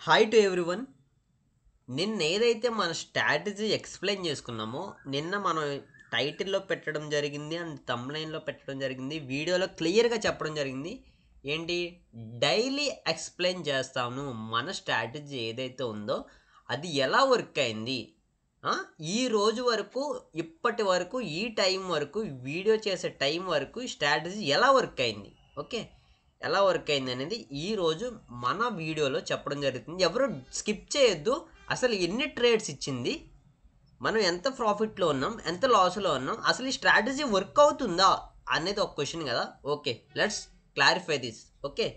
Hi to everyone. నిన్న ఏదైతే మన స్ట్రాటజీ ఎక్స్ప్లెయిన్ చేసుకున్నామో నిన్న మనం టైటిల్లో పెట్టడం జరిగింది అండ్ థంబ్నెయిల్లో పెట్టడం జరిగింది, వీడియోలో క్లియర్గా చెప్పడం జరిగింది. ఏంటి డైలీ ఎక్స్ప్లెయిన్ చేస్తాను మన స్ట్రాటజీ ఏదైతే ఉందో అది ఎలా వర్క్ అయింది. ఈ రోజు వరకు ఇప్పటి వరకు ఈ టైం వరకు వీడియో చేసే టైం వరకు స్ట్రాటజీ ఎలా వర్క్ అయింది, ఓకే, ఎలా వర్క్ అయింది అనేది ఈరోజు మన వీడియోలో చెప్పడం జరుగుతుంది. ఎవరు స్కిప్ చేయొద్దు. అసలు ఎన్ని ట్రేడ్స్ ఇచ్చింది, మనం ఎంత ప్రాఫిట్లో ఉన్నాం, ఎంత లాస్లో ఉన్నాం, అసలు ఈ స్ట్రాటజీ వర్క్ అవుతుందా అనేది ఒక క్వశ్చన్ కదా. Okay, let's clarify this. Okay,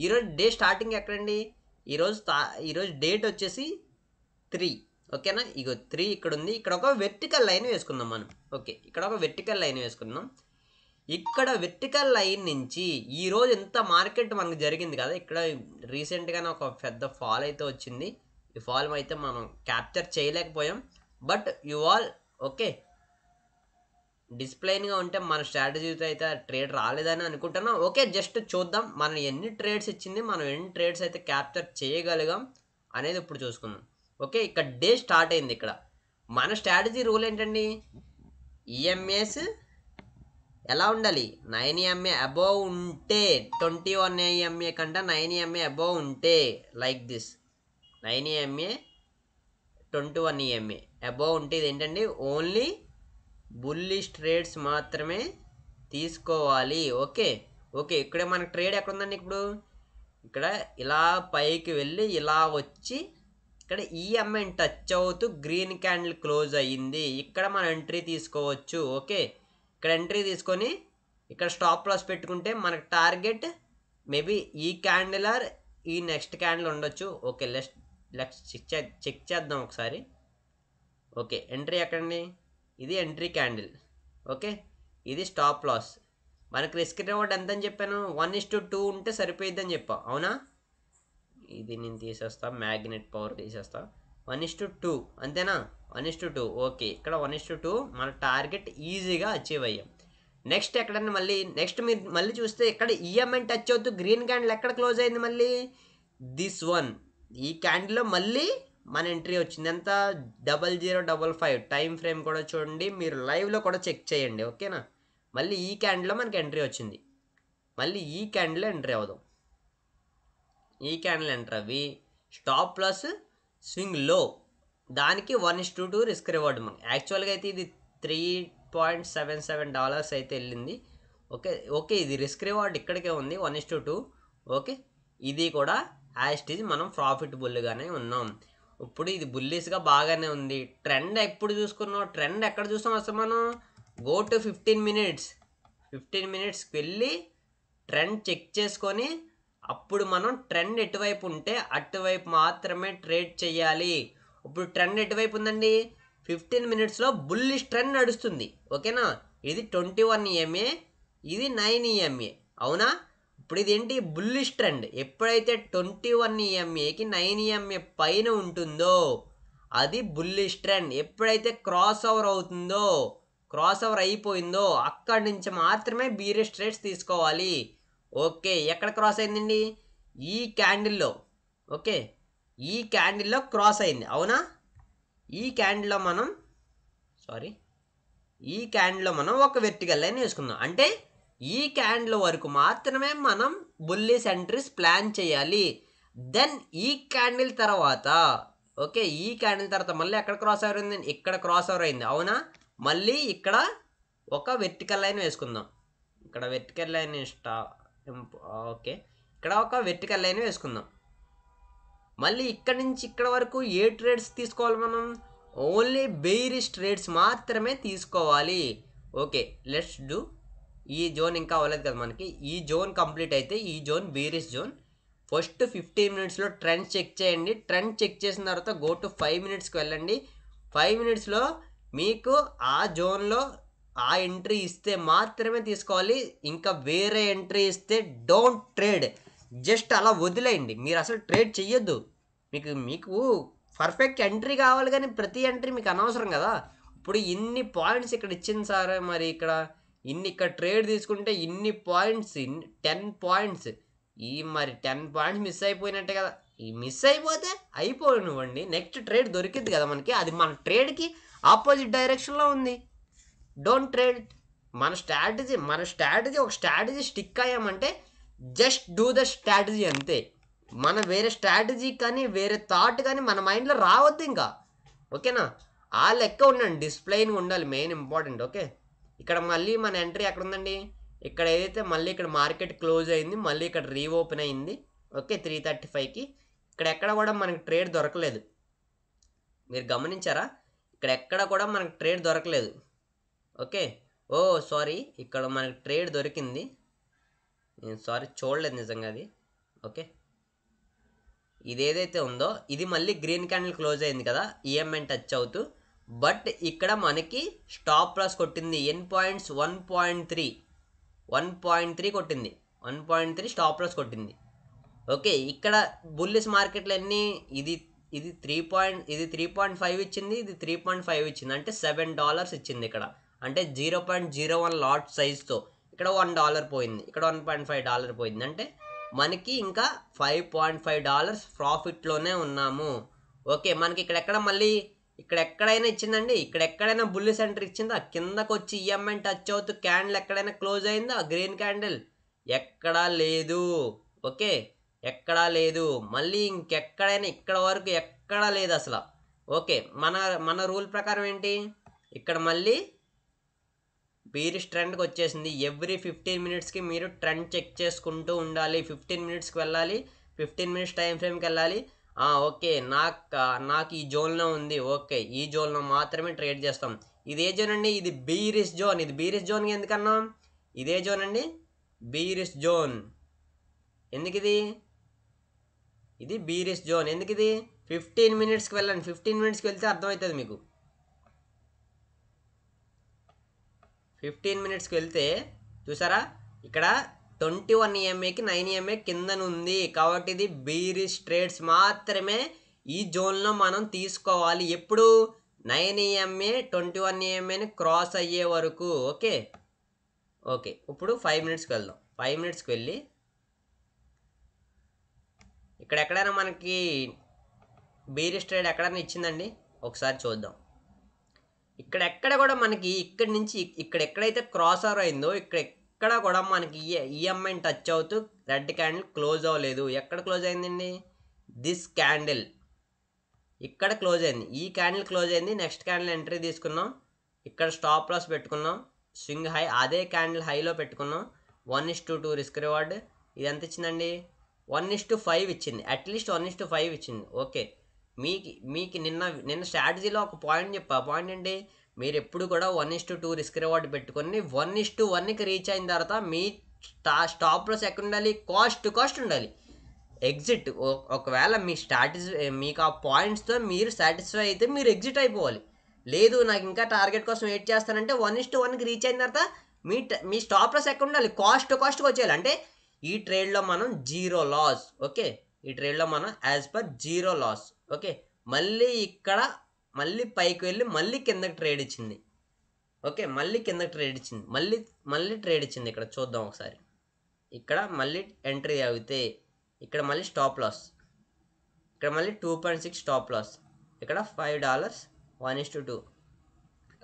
ఈరోజు డే స్టార్టింగ్ ఎక్కడండి? ఈరోజు డేట్ వచ్చేసి 3. ఓకేనా? ఇగో 3 ఇక్కడ ఉంది. ఇక్కడ ఒక వెర్టికల్ లైన్ వేసుకుందాం మనం. ఓకే, ఇక్కడ ఒక వెర్టికల్ లైన్ వేసుకుందాం. ఇక్కడ వెర్టికల్ లైన్ నుంచి ఈరోజు ఎంత మార్కెట్ మనకు జరిగింది కదా. ఇక్కడ రీసెంట్గానే ఒక పెద్ద ఫాల్ అయితే వచ్చింది. ఈ ఫాల్ అయితే మనం క్యాప్చర్ చేయలేకపోయాం. బట్ యు ఆల్ ఓకే, డిస్ప్లైన్గా ఉంటే మన స్ట్రాటజీతో అయితే ట్రేడ్ రాలేదని అనుకుంటున్నాం. ఓకే, జస్ట్ చూద్దాం మనం ఎన్ని ట్రేడ్స్ ఇచ్చింది, మనం ఎన్ని ట్రేడ్స్ అయితే క్యాప్చర్ చేయగలిగాం అనేది ఇప్పుడు చూసుకుందాం. ఓకే, ఇక్కడ డే స్టార్ట్ అయింది. ఇక్కడ మన స్ట్రాటజీ రూల్ ఏంటండి? ఈఎంఏస్ ఎలా ఉండాలి? 9 EMA అబోవ్ ఉంటే, 21 EMA కంటే 9 EMA అబోవ్ ఉంటే like this. 9 EMA 21 EMA above ఉంటే ఇది ఏంటండి? ఓన్లీ బుల్లిష్ ట్రేడ్స్ మాత్రమే తీసుకోవాలి. ఓకే ఓకే, ఇక్కడ మనకి ట్రేడ్ ఎక్కడ ఉందండి? ఇప్పుడు ఇక్కడ ఇలా పైకి వెళ్ళి ఇలా వచ్చి ఇక్కడ ఈఎంఐ టచ్ అవుతూ గ్రీన్ క్యాండిల్ క్లోజ్ అయ్యింది. ఇక్కడ మనం ఎంట్రీ తీసుకోవచ్చు. ఓకే, ఇక్కడ ఎంట్రీ తీసుకొని ఇక్కడ స్టాప్ లాస్ పెట్టుకుంటే మనకు టార్గెట్ మేబీ ఈ క్యాండిల్ ఆర్ ఈ నెక్స్ట్ క్యాండిల్ ఉండొచ్చు. ఓకే, లెట్స్ చెక్ చేద్దాం ఒకసారి. ఓకే, ఎంట్రీ ఎక్కడండి? ఇది ఎంట్రీ క్యాండిల్. ఓకే, ఇది స్టాప్ లాస్. మనకి రిస్క్ రివార్డ్ ఎంత అని చెప్పాను? 1:2 ఉంటే సరిపోయిద్దని చెప్పా, అవునా? ఇది నేను తీసేస్తా, మ్యాగ్నెట్ పవర్ తీసేస్తా. 1:2 అంతేనా? 1:2. ఓకే, ఇక్కడ 1:2 మన టార్గెట్ ఈజీగా అచీవ్ అయ్యాం. నెక్స్ట్ ఎక్కడన్నా నెక్స్ట్ మీరు మళ్ళీ చూస్తే ఇక్కడ ఈఎంఐ టచ్ అవుతూ గ్రీన్ క్యాండిల్ ఎక్కడ క్లోజ్ అయింది? మళ్ళీ దిస్ వన్. ఈ క్యాండిల్లో మళ్ళీ మన ఎంట్రీ వచ్చింది. ఎంత? 0055. టైం ఫ్రేమ్ కూడా చూడండి, మీరు లైవ్లో కూడా చెక్ చేయండి. ఓకేనా? మళ్ళీ ఈ క్యాండిల్లో మనకి ఎంట్రీ వచ్చింది. మళ్ళీ ఈ క్యాండిల్లో ఎంట్రీ అవుదాం. ఈ క్యాండిల్ ఎంటర్ అవి స్టాప్ ప్లస్ స్వింగ్ లో, దానికి 1:2 రిస్క్ రివార్డ్. మనకి యాక్చువల్గా అయితే ఇది $3.77 అయితే వెళ్ళింది. ఓకే ఓకే, ఇది రిస్క్ రివార్డ్ ఇక్కడికే ఉంది 1:2. ఓకే, ఇది కూడా యాస్టీజ్ మనం ప్రాఫిటబుల్గానే ఉన్నాం. ఇప్పుడు ఇది బుల్లిష్గా బాగానే ఉంది. ట్రెండ్ ఎప్పుడు చూసుకున్నాం? ట్రెండ్ ఎక్కడ చూస్తాం అసలు మనం? Go to 15 minutes. 15 minutesకి వెళ్ళి ట్రెండ్ చెక్ చేసుకొని అప్పుడు మనం ట్రెండ్ ఎటువైపు ఉంటే అటువైపు మాత్రమే ట్రేడ్ చేయాలి. ఇప్పుడు ట్రెండ్ ఎటువైపు ఉందండి? 15 minutesలో బుల్లిష్ ట్రెండ్ నడుస్తుంది. ఓకేనా? ఇది 21 EMA, ఇది 9 EMA, అవునా? ఇప్పుడు ఇది ఏంటి? Bullish trend. ఎప్పుడైతే 21 EMAకి 9 EMA పైన ఉంటుందో అది బుల్లిష్ ట్రెండ్. ఎప్పుడైతే క్రాస్ ఓవర్ అవుతుందో, క్రాస్ ఓవర్ అయిపోయిందో అక్కడి నుంచి మాత్రమే బీరిష్ ట్రేడ్స్ తీసుకోవాలి. ఓకే, ఎక్కడ క్రాస్ అయిందండి? ఈ క్యాండిల్లో. ఓకే, ఈ క్యాండిల్లో క్రాస్ అయింది, అవునా? ఈ క్యాండిల్లో మనం ఒక వెర్టికల్ లైన్ వేసుకుందాం. అంటే ఈ క్యాండిల్ వరకు మాత్రమే మనం బుల్లిష్ ఎంట్రీస్ ప్లాన్ చేయాలి. దెన్ ఈ క్యాండిల్ తర్వాత, ఓకే, ఈ క్యాండిల్ తర్వాత మళ్ళీ ఎక్కడ క్రాస్ ఓవర్ అయింది? ఇక్కడ క్రాస్ ఓవర్ అయింది, అవునా? మళ్ళీ ఇక్కడ ఒక వెర్టికల్ లైన్ వేసుకుందాం. ఇక్కడ వెర్టికల్ లైన్ ఓకే, ఇక్కడ ఒక వెర్టికల్ లైన్ వేసుకుందాం. మళ్ళీ ఇక్కడ నుంచి ఇక్కడ వరకు ఏ ట్రేడ్స్ తీసుకోవాలి మనం? ఓన్లీ బెయిరిష్ ట్రేడ్స్ మాత్రమే తీసుకోవాలి. Okay, let's do. ఈ జోన్ ఇంకా అవ్వలేదు కదా మనకి. ఈ జోన్ కంప్లీట్ అయితే ఈ జోన్ బెయిరిష్ జోన్. ఫస్ట్ 15 minutesలో ట్రెండ్ చెక్ చేయండి. ట్రెండ్ చెక్ చేసిన తర్వాత గో టు 5 minutesకి వెళ్ళండి. 5 minutesలో మీకు ఆ జోన్లో ఆ ఎంట్రీ ఇస్తే మాత్రమే తీసుకోవాలి. ఇంకా వేరే ఎంట్రీ ఇస్తే డోంట్ ట్రేడ్. జస్ట్ అలా వదిలేయండి, మీరు అసలు ట్రేడ్ చెయ్యొద్దు. మీకు పర్ఫెక్ట్ ఎంట్రీ కావాలి, కానీ ప్రతి ఎంట్రీ మీకు అనవసరం కదా. ఇప్పుడు ఇన్ని పాయింట్స్ ఇక్కడ ఇచ్చింది సార్, మరి ఇక్కడ ట్రేడ్ తీసుకుంటే ఇన్ని పాయింట్స్, 10 points, మరి 10 points మిస్ అయిపోయినట్టే కదా. ఈ మిస్ అయిపోతే అయిపోనివ్వండి, నెక్స్ట్ ట్రేడ్ దొరికింది కదా మనకి, అది మన ట్రేడ్కి ఆపోజిట్ డైరెక్షన్లో ఉంది. Don't trade. మన స్ట్రాటజీ ఒక స్ట్రాటజీ స్టిక్ అయ్యామంటే జస్ట్ డూ ద స్ట్రాటజీ అంతే. మన వేరే స్ట్రాటజీ కానీ వేరే థాట్ కానీ మన మైండ్లో రావద్దు ఇంకా, ఓకేనా? ఆ లెక్క ఉండండి, డిస్ప్లేయింగ్ ఉండాలి, మెయిన్ ఇంపార్టెంట్. ఓకే, ఇక్కడ మళ్ళీ మన ఎంట్రీ ఎక్కడ ఉందండి, ఇక్కడ ఏదైతే మళ్ళీ ఇక్కడ మార్కెట్ క్లోజ్ అయింది, మళ్ళీ ఇక్కడ రీఓపెన్ అయింది. ఓకే, 335కి. ఇక్కడ ఎక్కడ కూడా మనకి ట్రేడ్ దొరకలేదు, మీరు గమనించారా? ఇక్కడ ఎక్కడ కూడా మనకి ట్రేడ్ దొరకలేదు. ఓకే, ఓ సారీ, ఇక్కడ మనకి ట్రేడ్ దొరికింది, నేను సారీ చూడలేదు నిజంగా అది. ఓకే, ఇది ఏదైతే ఉందో ఇది మళ్ళీ గ్రీన్ క్యాండిల్ క్లోజ్ అయింది కదా, ఈఎంఐ టచ్ అవుతూ. బట్ ఇక్కడ మనకి స్టాప్ లాస్ కొట్టింది ఎన్ పాయింట్స్ 1.3 కొట్టింది, 1.3 స్టాప్ లాస్ కొట్టింది. ఓకే, ఇక్కడ బుల్లిష్ మార్కెట్లో ఎన్ని, ఇది 3.5 ఇచ్చింది, ఇది 3.5 ఇచ్చింది, అంటే $7 ఇచ్చింది ఇక్కడ, అంటే 0.01 లాట్ సైజ్తో. ఇక్కడ $1 పోయింది, ఇక్కడ $1.5 పోయింది, అంటే మనకి ఇంకా $5.5 ప్రాఫిట్లోనే ఉన్నాము. ఓకే, మనకి ఇక్కడ మళ్ళీ ఇక్కడ ఎక్కడైనా ఇచ్చిందండి, ఇక్కడ ఎక్కడైనా బుల్లి సెంటర్ ఇచ్చిందా, కిందకు వచ్చి ఈఎంఐ టచ్ అవుతూ క్యాండిల్ ఎక్కడైనా క్లోజ్ అయిందా, గ్రీన్ క్యాండిల్ ఎక్కడా లేదు. ఓకే, ఎక్కడా లేదు, మళ్ళీ ఇంకెక్కడైనా ఇక్కడ వరకు ఎక్కడా లేదు అసలు. ఓకే, మన రూల్ ప్రకారం ఏంటి, ఇక్కడ మళ్ళీ బీరిష్ ట్రెండ్కి వచ్చేసింది. ఎవ్రీ 15 మినిట్స్కి మీరు ట్రెండ్ చెక్ చేసుకుంటూ ఉండాలి, 15 మినిట్స్కి వెళ్ళాలి, 15 మినిట్స్ టైం ఫ్రేమ్కి వెళ్ళాలి. ఓకే, నాకు ఈ జోన్లో ఉంది, ఓకే ఈ జోన్లో మాత్రమే ట్రేడ్ చేస్తాం. ఇది ఏ జోన్ అండి, ఇది బీరిష్ జోన్. ఇది బీరిష్ జోన్ ఎందుకన్నా, ఇదే జోన్ అండి బీరిష్ జోన్. ఎందుకు ఇది బీరిష్ జోన్, ఎందుకు ఇది 15 మినిట్స్కి వెళ్ళండి, 15 మినిట్స్కి వెళ్తే అర్థమవుతుంది మీకు. 15 మినిట్స్కి వెళ్తే చూసారా, ఇక్కడ 21 EMAకి 9 EMA కిందనుంది, కాబట్టి ఇది బీరిష్ ట్రేడ్స్ మాత్రమే ఈ జోన్లో మనం తీసుకోవాలి. ఎప్పుడు 9 EMA 21 EMAని క్రాస్ అయ్యే వరకు. ఓకే, ఇప్పుడు 5 మినిట్స్కి వెళ్దాం. 5 మినిట్స్కి వెళ్ళి ఇక్కడ ఎక్కడైనా మనకి బీరిష్ ట్రేడ్ ఎక్కడైనా ఇచ్చిందండి, ఒకసారి చూద్దాం. ఇక్కడ ఎక్కడ కూడా మనకి ఇక్కడి నుంచి ఇక్కడ ఎక్కడైతే క్రాస్ ఓవర్ అయిందో ఇక్కడ కూడా మనకి ఈఎంఐ టచ్ అవుతూ రెడ్ క్యాండిల్ క్లోజ్ అవ్వలేదు. ఎక్కడ క్లోజ్ అయిందండి, దిస్ క్యాండిల్ ఇక్కడ క్లోజ్ అయింది, ఈ క్యాండిల్ క్లోజ్ అయింది. నెక్స్ట్ క్యాండిల్ ఎంట్రీ తీసుకున్నాం, ఇక్కడ స్టాప్ లాస్ పెట్టుకున్నాం, స్వింగ్ హై అదే క్యాండిల్ హైలో పెట్టుకున్నాం. 1:2 రిస్క్ రివార్డ్. ఇది ఎంత ఇచ్చిందండి, 1:5 ఇచ్చింది, అట్లీస్ట్ 1:5 ఇచ్చింది. ఓకే, మీకు నిన్న స్ట్రాటజీలో ఒక పాయింట్ చెప్పా. పాయింట్ ఏంటి, మీరు ఎప్పుడు కూడా 1:2 రిస్క్ రివార్డ్ పెట్టుకొని 1:1కి రీచ్ అయిన తర్వాత మీ స్టాప్ లాస్ ఎక్కడ ఉండాలి, కాస్ట్ ఉండాలి. ఎగ్జిట్ ఒకవేళ మీ స్ట్రాటజీ మీకు ఆ పాయింట్స్తో మీరు సాటిస్ఫై అయితే మీరు ఎగ్జిట్ అయిపోవాలి. లేదు నాకు ఇంకా టార్గెట్ కోసం వెయిట్ చేస్తానంటే 1:1కి రీచ్ అయిన తర్వాత మీ స్టాప్ లాస్ ఎక్కడ ఉండాలి, కాస్ట్కి వచ్చేయాలి. అంటే ఈ ట్రేడ్లో మనం 0 లాస్. ఓకే, ఈ ట్రేడ్లో మనం యాజ్ పర్ 0 లాస్. ఓకే, మళ్ళీ ఇక్కడ మళ్ళీ పైకి వెళ్ళి మళ్ళీ కిందకి ట్రేడ్ ఇచ్చింది. ఓకే, మళ్ళీ కిందకి ట్రేడ్ ఇచ్చింది, మళ్ళీ ట్రేడ్ ఇచ్చింది. ఇక్కడ చూద్దాం ఒకసారి, ఇక్కడ మళ్ళీ ఎంట్రీ అయితే ఇక్కడ మళ్ళీ స్టాప్ లాస్, ఇక్కడ మళ్ళీ 2.6 స్టాప్ లాస్, ఇక్కడ $5 1:2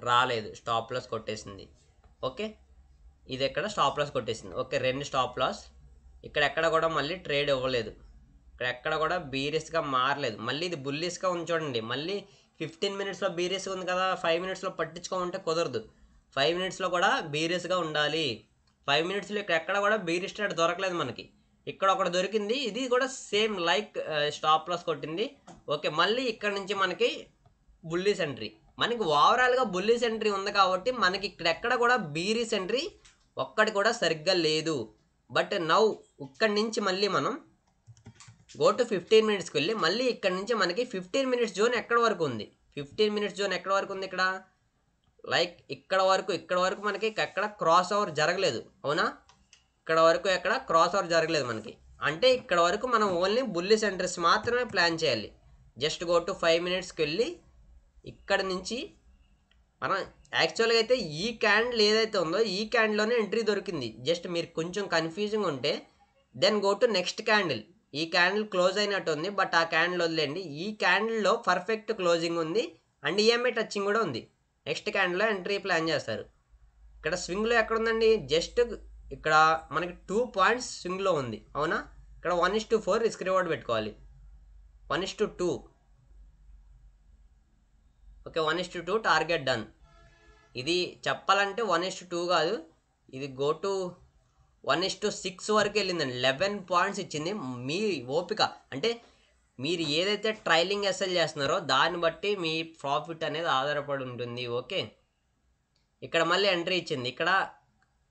రాలేదు, స్టాప్ లాస్ కొట్టేసింది. ఓకే, ఇది ఎక్కడ స్టాప్ లాస్ కొట్టేసింది. Okay, 2 stop loss. ఇక్కడ ఎక్కడ కూడా మళ్ళీ ట్రేడ్ ఇవ్వలేదు, ఇక్కడ ఎక్కడ కూడా బీరిస్గా మారలేదు. మళ్ళీ ఇది బుల్లిస్గా ఉంది చూడండి, మళ్ళీ 15 మినిట్స్లో బీరిస్గా ఉంది కదా, 5 మినిట్స్లో పట్టించుకోమంటే కుదరదు. 5 మినిట్స్లో కూడా బీరిస్గా ఉండాలి. 5 మినిట్స్లో ఇక్కడ ఎక్కడ కూడా బీరిస్ ట్రేడ్ దొరకలేదు మనకి, ఇక్కడ ఒకటి దొరికింది, ఇది కూడా సేమ్ లైక్ స్టాప్ లాస్ కొట్టింది. ఓకే, మళ్ళీ ఇక్కడ నుంచి మనకి బుల్లిస్ ఎంట్రీ, మనకి ఓవరాల్గా బుల్లిస్ ఎంట్రీ ఉంది కాబట్టి మనకి ఇక్కడెక్కడ కూడా బీరిస్ ఎంట్రీ ఒక్కటి కూడా సరిగ్గా లేదు. బట్ నౌ ఇక్కడి నుంచి మళ్ళీ మనం గో టు 15 మినిట్స్కి వెళ్ళి మళ్ళీ ఇక్కడ నుంచి మనకి 15 మినిట్స్ జోన్ ఎక్కడ వరకు ఉంది, 15 మినిట్స్ జోన్ ఎక్కడ వరకు ఉంది, ఇక్కడ లైక్ ఇక్కడ వరకు మనకి ఎక్కడ క్రాస్ ఓవర్ జరగలేదు. అవునా, ఇక్కడ వరకు ఎక్కడ క్రాస్ ఓవర్ జరగలేదు మనకి, అంటే ఇక్కడ వరకు మనం ఓన్లీ బుల్లిస్ ఎంట్రీస్ మాత్రమే ప్లాన్ చేయాలి. జస్ట్ గో టు 5 మినిట్స్కి వెళ్ళి ఇక్కడ నుంచి మనం యాక్చువల్గా అయితే ఈ క్యాండిల్ ఏదైతే ఉందో ఈ క్యాండిల్లోనే ఎంట్రీ దొరికింది. జస్ట్ మీరు కొంచెం కన్ఫ్యూజింగ్ ఉంటే then go to next candle. ఈ క్యాండిల్ క్లోజ్ అయినట్టు ఉంది, బట్ ఆ క్యాండిల్ వదిలేండి. ఈ క్యాండిల్లో పర్ఫెక్ట్ క్లోజింగ్ ఉంది అండ్ ఈఎంఐ టచింగ్ కూడా ఉంది. నెక్స్ట్ క్యాండిల్లో ఎంట్రీ ప్లాన్ చేస్తారు. ఇక్కడ స్వింగ్లో ఎక్కడుందండి, జస్ట్ ఇక్కడ మనకి 2 పాయింట్స్ స్వింగ్లో ఉంది, అవునా. ఇక్కడ 1:4 రిస్క్ రివార్డ్ పెట్టుకోవాలి. 1:2. Okay, 1:2 target done. ఇది చెప్పాలంటే 1:2 కాదు, ఇది గో టు 1:6 వరకు వెళ్ళిందండి. 11 పాయింట్స్ ఇచ్చింది. మీ ఓపిక అంటే మీరు ఏదైతే ట్రైలింగ్ ఎస్ఎల్ చేస్తున్నారో దాన్ని బట్టి మీ ప్రాఫిట్ అనేది ఆధారపడి ఉంటుంది. ఓకే, ఇక్కడ మళ్ళీ ఎంట్రీ ఇచ్చింది. ఇక్కడ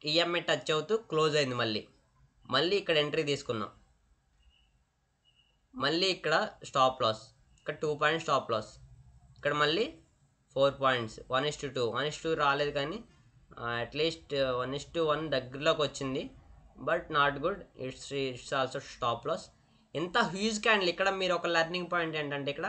ఈఎంఐ టచ్ అవుతూ క్లోజ్ అయింది. మళ్ళీ ఇక్కడ ఎంట్రీ తీసుకున్నాం. మళ్ళీ ఇక్కడ స్టాప్ లాస్, ఇక్కడ 2 పాయింట్స్ స్టాప్ లాస్. ఇక్కడ మళ్ళీ 4 పాయింట్స్. 1:2. 1:2 రాలేదు కానీ అట్లీస్ట్ 1:1 దగ్గరలోకి వచ్చింది, but not good. It's also stop loss. ఎంత హ్యూజ్ క్యాండిల్. ఇక్కడ మీరు ఒక లెర్నింగ్ పాయింట్ ఏంటంటే, ఇక్కడ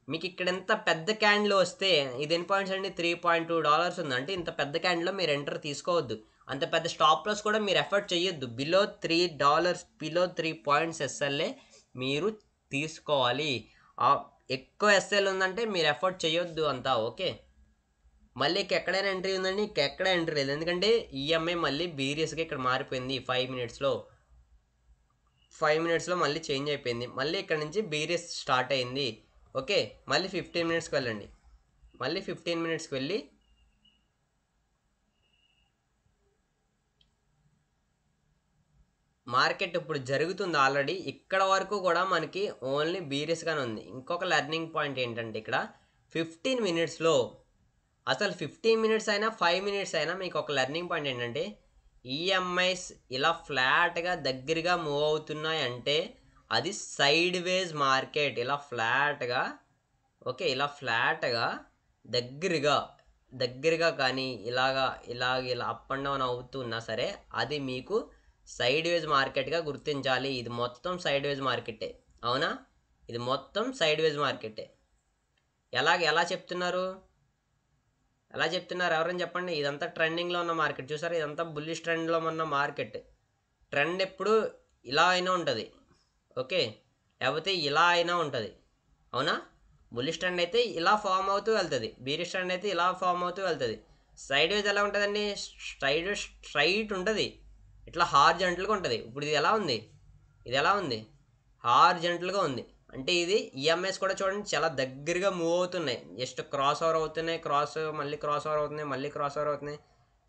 మీకు ఇక్కడ ఎంత పెద్ద క్యాండిల్ వస్తే, ఇది ఎన్ని పాయింట్స్ అండి, $3.2 ఉంది. అంటే ఇంత పెద్ద క్యాండిల్లో మీరు ఎంటర్ తీసుకోవద్దు. అంత పెద్ద స్టాప్ లాస్ కూడా మీరు ఎఫర్ట్ చేయొద్దు. బిలో $3, బిలో 3 పాయింట్స్ ఎస్ఎల్ఏ మీరు తీసుకోవాలి. ఎక్కువ ఎస్ఎల్ ఉందంటే మీరు ఎఫర్ట్ చేయొద్దు అంతా. ఓకే, మళ్ళీ ఎక్కడైనా ఎంట్రీ ఉందండి, ఎక్కడ ఎంట్రీ లేదు. ఎందుకంటే ఈఎంఐ మళ్ళీ బీరియస్గా ఇక్కడ మారిపోయింది. 5 మినిట్స్లో మళ్ళీ చేంజ్ అయిపోయింది. మళ్ళీ ఇక్కడ నుంచి బీరియస్ స్టార్ట్ అయింది. ఓకే, మళ్ళీ 15 మినిట్స్కి వెళ్ళండి. మళ్ళీ 15 మినిట్స్కి వెళ్ళి మార్కెట్ ఇప్పుడు జరుగుతుంది ఆల్రెడీ. ఇక్కడ వరకు కూడా మనకి ఓన్లీ బీరియస్గానే ఉంది. ఇంకొక లెర్నింగ్ పాయింట్ ఏంటంటే, ఇక్కడ 15 మినిట్స్లో అసలు 15 మినిట్స్ అయినా 5 మినిట్స్ అయినా మీకు ఒక లెర్నింగ్ పాయింట్ ఏంటంటే, ఈఎంఐస్ ఇలా ఫ్లాట్గా దగ్గరగా మూవ్ అవుతున్నాయి అంటే అది సైడ్ వేజ్ మార్కెట్. ఇలా ఫ్లాట్గా, ఓకే, ఇలా ఫ్లాట్గా దగ్గరగా కానీ ఇలా అప్ అండ్ డౌన్ అవుతున్నా సరే అది మీకు సైడ్ వేజ్ మార్కెట్గా గుర్తించాలి. ఇది మొత్తం సైడ్ వేజ్ మార్కెటే, అవునా. ఇది మొత్తం సైడ్ వేజ్ మార్కెటే. ఎలా చెప్తున్నారు ఎవరైనా చెప్పండి. ఇదంతా ట్రెండింగ్లో ఉన్న మార్కెట్ చూసారా, ఇదంతా బుల్లిష్ ట్రెండ్లో ఉన్న మార్కెట్. ట్రెండ్ ఎప్పుడు ఇలా అయినా ఉంటుంది, ఓకే, లేకపోతే ఇలా అయినా ఉంటుంది, అవునా. బుల్లిష్ ట్రెండ్ అయితే ఇలా ఫామ్ అవుతూ వెళ్తుంది, బీరిష్ ట్రెండ్ అయితే ఇలా ఫామ్ అవుతూ వెళ్తుంది. సైడ్ వేజ్ ఎలా ఉంటుందండి, స్ట్రైట్ ఉంటుంది, ఇట్లా హార్జెంటల్గా ఉంటుంది. ఇప్పుడు ఇది ఎలా ఉంది, హార్జెంటల్గా ఉంది. అంటే ఇది ఈఎంఐస్ కూడా చూడండి చాలా దగ్గరగా మూవ్ అవుతున్నాయి. జస్ట్ క్రాస్ ఓవర్ అవుతున్నాయి, మళ్ళీ క్రాస్ ఓవర్ అవుతున్నాయి, మళ్ళీ క్రాస్ ఓవర్ అవుతున్నాయి.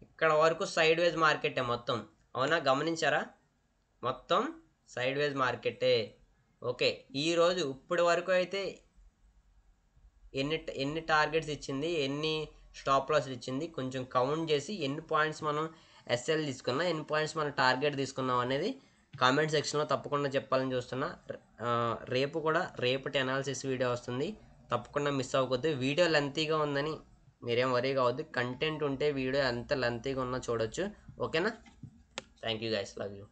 ఇక్కడ వరకు సైడ్ వేజ్ మార్కెటే మొత్తం, అవునా. గమనించారా, మొత్తం సైడ్ వేజ్ మార్కెటే. ఓకే, ఈరోజు ఇప్పటి వరకు అయితే ఎన్ని టార్గెట్స్ ఇచ్చింది, ఎన్ని స్టాప్ లాస్ ఇచ్చింది, కొంచెం కౌంట్ చేసి ఎన్ని పాయింట్స్ మనం ఎస్ఎల్ తీసుకున్నాం, ఎన్ని పాయింట్స్ మనం టార్గెట్ తీసుకున్నాం అనేది కామెంట్ సెక్షన్లో తప్పకుండా చెప్పాలని చూస్తున్నా. రేపటి అనాలిసిస్ వీడియో వస్తుంది, తప్పకుండా మిస్ అవ్వకూడదు. వీడియో లెంతీగా ఉందని మీరేం వరీ కావద్దు. కంటెంట్ ఉంటే వీడియో ఎంత లెంతీగా ఉన్నా చూడొచ్చు. ఓకేనా. Thank you guys, love you.